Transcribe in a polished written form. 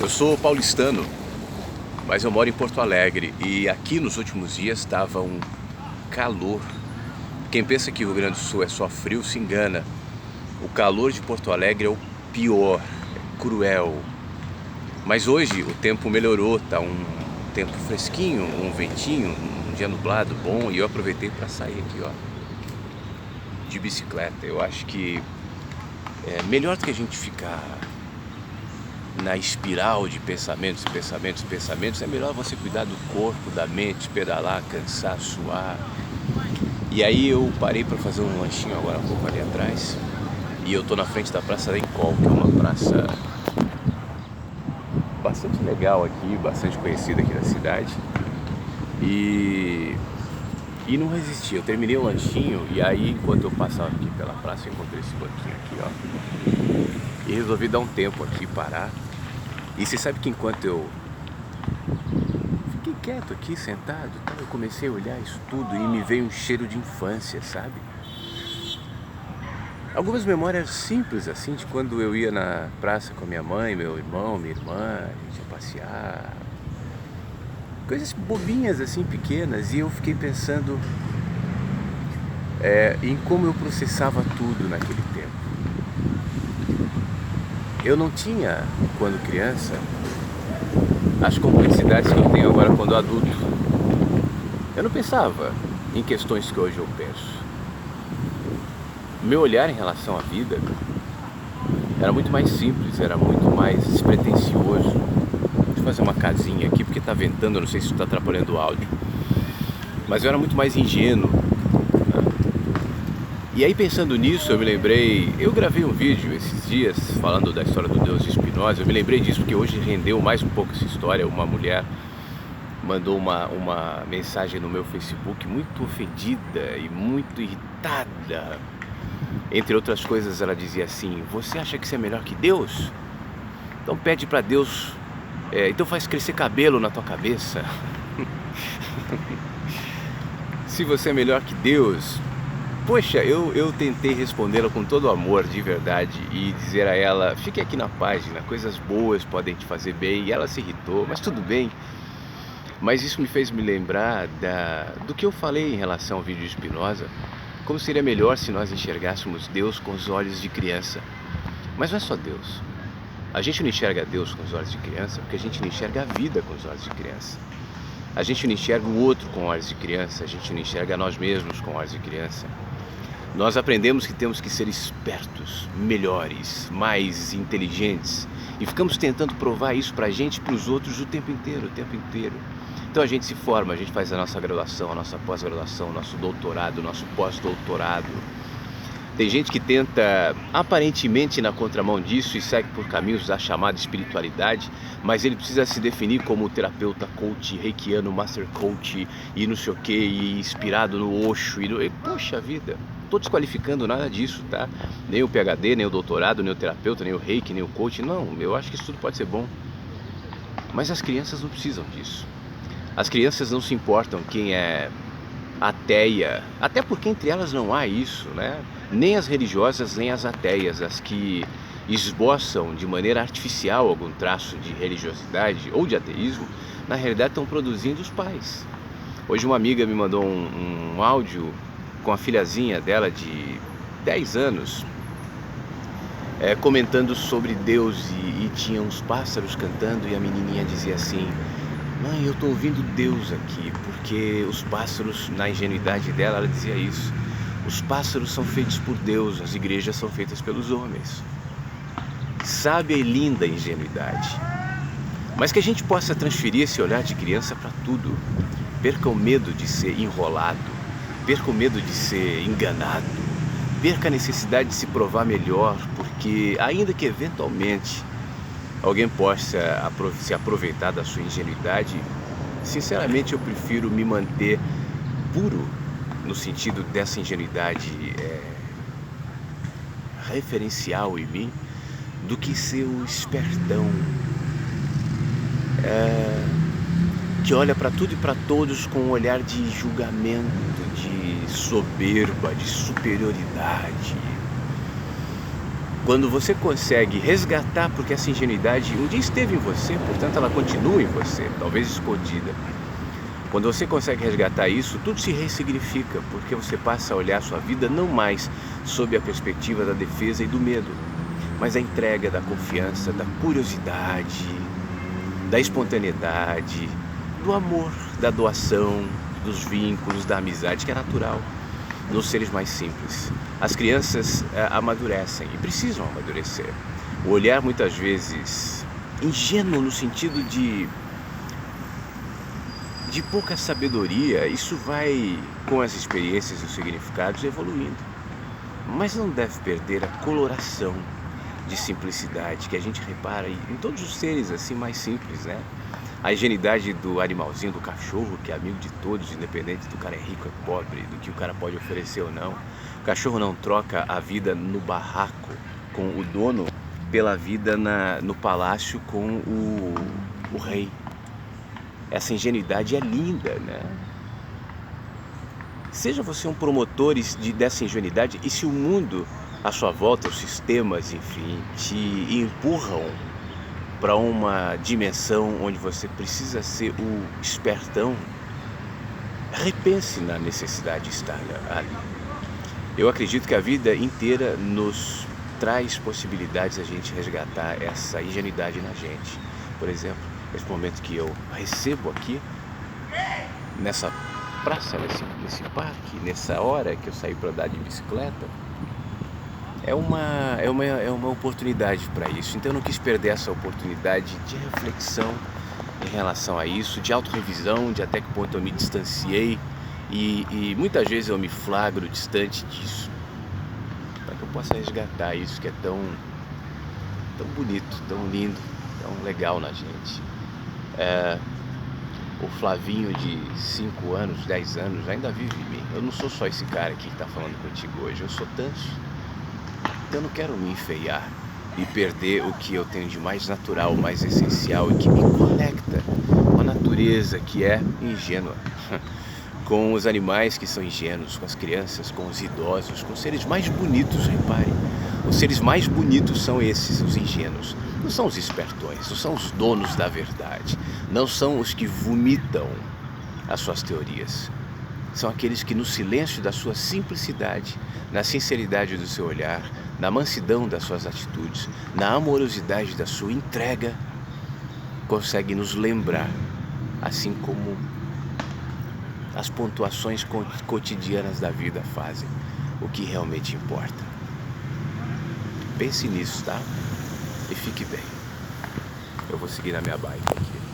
Eu sou paulistano, mas eu moro em Porto Alegre e aqui nos últimos dias estava um calor. Quem pensa que o Rio Grande do Sul é só frio se engana. O calor de Porto Alegre é o pior, é cruel. Mas hoje o tempo melhorou, tá um tempo fresquinho, um ventinho, um dia nublado bom, e eu aproveitei para sair aqui, ó, de bicicleta. Eu acho que é melhor do que a gente ficar na espiral de pensamentos, é melhor você cuidar do corpo, da mente, pedalar, cansar, suar. E aí eu parei para fazer um lanchinho agora há pouco ali atrás, e eu tô na frente da Praça da Encol, que é uma praça bastante legal aqui, bastante conhecida aqui na cidade. E não resisti, eu terminei o lanchinho e aí enquanto eu passava aqui pela praça eu encontrei esse banquinho aqui, ó. E resolvi dar um tempo aqui, parar. E você sabe que enquanto eu fiquei quieto aqui, sentado, eu comecei a olhar isso tudo e me veio um cheiro de infância, sabe? Algumas memórias simples assim, de quando eu ia na praça com a minha mãe, meu irmão, minha irmã, a gente ia passear. Coisas bobinhas assim, pequenas, e eu fiquei pensando em como eu processava tudo naquele tempo. Eu não tinha, quando criança, as complexidades que eu tenho agora quando adulto. Eu não pensava em questões que hoje eu penso. Meu olhar em relação à vida era muito mais simples, era muito mais despretensioso. Deixa eu fazer uma casinha aqui porque tá ventando, eu não sei se isso tá atrapalhando o áudio. Mas eu era muito mais ingênuo, né? E aí pensando nisso, eu me lembrei, eu gravei um vídeo esses dias falando da história do Deus de Spinoza. Eu me lembrei disso porque hoje rendeu mais um pouco essa história. Uma mulher mandou uma mensagem no meu Facebook muito ofendida e muito irritada. Entre outras coisas, ela dizia assim: você acha que você é melhor que Deus? Então pede para Deus, então faz crescer cabelo na tua cabeça. Se você é melhor que Deus. Poxa, eu tentei respondê-la com todo amor, de verdade, e dizer a ela: fique aqui na página, coisas boas podem te fazer bem. E ela se irritou, mas tudo bem. Mas isso me fez me lembrar do que eu falei em relação ao vídeo de Spinoza. Como seria melhor se nós enxergássemos Deus com os olhos de criança. Mas não é só Deus. A gente não enxerga Deus com os olhos de criança porque a gente não enxerga a vida com os olhos de criança. A gente não enxerga o outro com olhos de criança. A gente não enxerga nós mesmos com olhos de criança. Nós aprendemos que temos que ser espertos, melhores, mais inteligentes. E ficamos tentando provar isso pra gente e pros outros o tempo inteiro, Então a gente se forma, a gente faz a nossa graduação, a nossa pós-graduação, o nosso doutorado, o nosso pós-doutorado. Tem gente que tenta, aparentemente na contramão disso, e segue por caminhos da chamada espiritualidade, mas ele precisa se definir como terapeuta, coach, reikiano, master coach, e não sei o que, e inspirado no Osho, e poxa vida, não estou desqualificando nada disso, tá? Nem o PhD, nem o doutorado, nem o terapeuta, nem o reiki, nem o coach, não, eu acho que isso tudo pode ser bom. Mas as crianças não precisam disso. As crianças não se importam quem é ateia, até porque entre elas não há isso, né? Nem as religiosas, nem as ateias, as que esboçam de maneira artificial algum traço de religiosidade ou de ateísmo, na realidade estão produzindo os pais. Hoje uma amiga me mandou um áudio com a filhazinha dela de 10 anos, comentando sobre Deus e tinha uns pássaros cantando e a menininha dizia assim: mãe, eu estou ouvindo Deus aqui, porque os pássaros, na ingenuidade dela, ela dizia isso: os pássaros são feitos por Deus, as igrejas são feitas pelos homens. Sábia e linda ingenuidade. Mas que a gente possa transferir esse olhar de criança para tudo. Perca o medo de ser enrolado, perca o medo de ser enganado, perca a necessidade de se provar melhor, porque ainda que eventualmente alguém possa se aproveitar da sua ingenuidade, sinceramente eu prefiro me manter puro, no sentido dessa ingenuidade referencial em mim, do que ser o espertão que olha para tudo e para todos com um olhar de julgamento, de soberba, de superioridade. Quando você consegue resgatar, porque essa ingenuidade um dia esteve em você, portanto ela continua em você, talvez escondida. Quando você consegue resgatar isso, tudo se ressignifica, porque você passa a olhar a sua vida não mais sob a perspectiva da defesa e do medo, mas da entrega, da confiança, da curiosidade, da espontaneidade, do amor, da doação, dos vínculos, da amizade, que é natural nos seres mais simples. As crianças amadurecem e precisam amadurecer. O olhar muitas vezes ingênuo no sentido de pouca sabedoria, isso vai com as experiências e os significados evoluindo. Mas não deve perder a coloração de simplicidade que a gente repara em todos os seres assim mais simples, né? A ingenuidade do animalzinho, do cachorro, que é amigo de todos, independente do cara é rico ou pobre, do que o cara pode oferecer ou não. O cachorro não troca a vida no barraco com o dono pela vida no palácio com o rei. Essa ingenuidade é linda, né? Seja você um promotor dessa ingenuidade, e se o mundo à sua volta, os sistemas, enfim, te empurram para uma dimensão onde você precisa ser o espertão, repense na necessidade de estar ali. Eu acredito que a vida inteira nos traz possibilidades a gente resgatar essa ingenuidade na gente. Por exemplo, esse momento que eu recebo aqui, nessa praça, nesse parque, nessa hora que eu saí para andar de bicicleta, é uma oportunidade para isso. Então eu não quis perder essa oportunidade de reflexão em relação a isso, de autorrevisão, de até que ponto eu me distanciei e muitas vezes eu me flagro distante disso, para que eu possa resgatar isso que é tão bonito, tão lindo, tão legal na gente. O Flavinho de 5 anos, 10 anos ainda vive em mim. Eu não sou só esse cara aqui que está falando contigo hoje, eu sou tantos. Então eu não quero me enfeiar e perder o que eu tenho de mais natural, mais essencial e que me conecta com a natureza que é ingênua, com os animais que são ingênuos, com as crianças, com os idosos, com os seres mais bonitos, repare. Os seres mais bonitos são esses, os ingênuos. Não são os espertões, não são os donos da verdade, não são os que vomitam as suas teorias. São aqueles que no silêncio da sua simplicidade, na sinceridade do seu olhar, na mansidão das suas atitudes, na amorosidade da sua entrega, conseguem nos lembrar, assim como as pontuações cotidianas da vida fazem, o que realmente importa. Pense nisso, tá? E fique bem. Eu vou seguir na minha bike aqui.